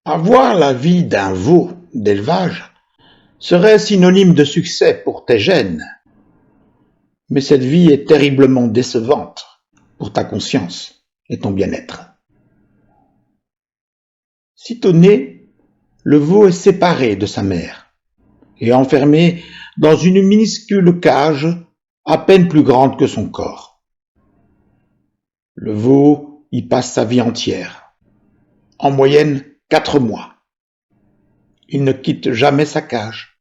Avoir la vie d'un veau d'élevage serait synonyme de succès pour tes gènes, mais cette vie est terriblement décevante pour ta conscience et ton bien-être. Sitôt né, le veau est séparé de sa mère et enfermé dans une minuscule cage à peine plus grande que son corps. Le veau y passe sa vie entière, en moyenne 4 mois. Il ne quitte jamais sa cage.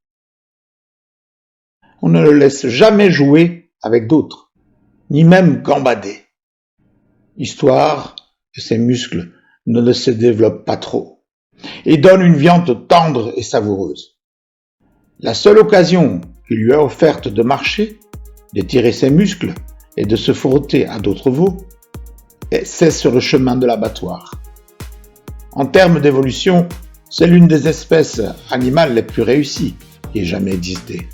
On ne le laisse jamais jouer avec d'autres, ni même gambader, histoire que ses muscles ne se développent pas trop et donnent une viande tendre et savoureuse. La seule occasion qu'il lui est offerte de marcher, d'étirer ses muscles et de se frotter à d'autres veaux, c'est sur le chemin de l'abattoir. En termes d'évolution, c'est l'une des espèces animales les plus réussies qui ait jamais existé.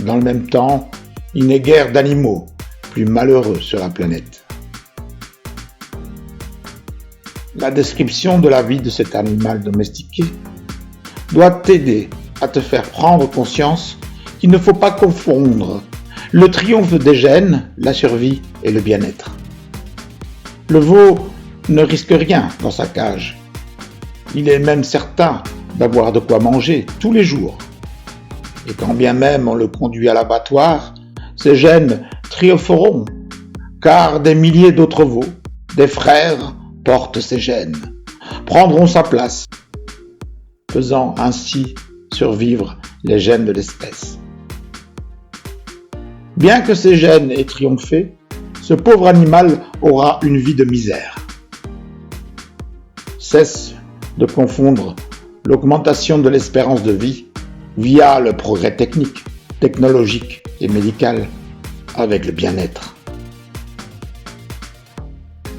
Dans le même temps, il n'est guère d'animaux plus malheureux sur la planète. La description de la vie de cet animal domestiqué doit t'aider à te faire prendre conscience qu'il ne faut pas confondre le triomphe des gènes, la survie et le bien-être. Le veau ne risque rien dans sa cage. Il est même certain d'avoir de quoi manger tous les jours. Et quand bien même on le conduit à l'abattoir, ses gènes triompheront, car des milliers d'autres veaux, des frères, portent ses gènes, prendront sa place, faisant ainsi survivre les gènes de l'espèce. Bien que ces gènes aient triomphé, ce pauvre animal aura une vie de misère. Cesse de confondre l'augmentation de l'espérance de vie via le progrès technique, technologique et médical avec le bien-être.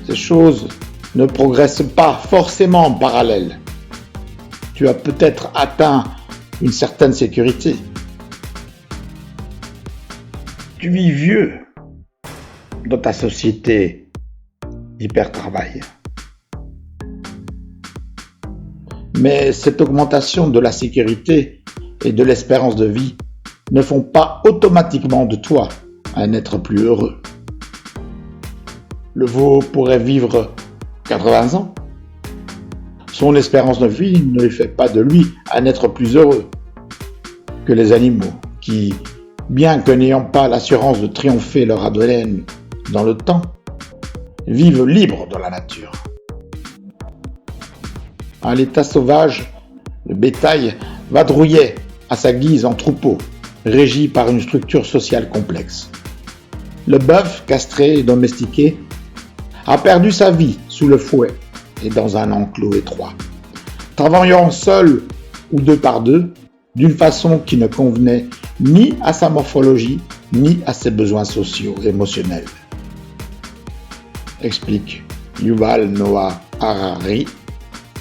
Ces choses ne progressent pas forcément en parallèle. Tu as peut-être atteint une certaine sécurité. Tu vis vieux dans ta société d'hypertravail. Mais cette augmentation de la sécurité et de l'espérance de vie ne font pas automatiquement de toi un être plus heureux. Le veau pourrait vivre 80 ans. Son espérance de vie ne lui fait pas de lui un être plus heureux que les animaux qui, bien que n'ayant pas l'assurance de triompher leur ADN dans le temps, vivent libres dans la nature. À l'état sauvage, le bétail vadrouillait à sa guise en troupeau, régi par une structure sociale complexe. Le bœuf, castré et domestiqué, a perdu sa vie sous le fouet et dans un enclos étroit, travaillant seul ou deux par deux, d'une façon qui ne convenait ni à sa morphologie, ni à ses besoins sociaux et émotionnels. Explique Yuval Noah Harari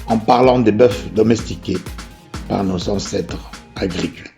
en parlant des bœufs domestiqués par nos ancêtres agriculteurs.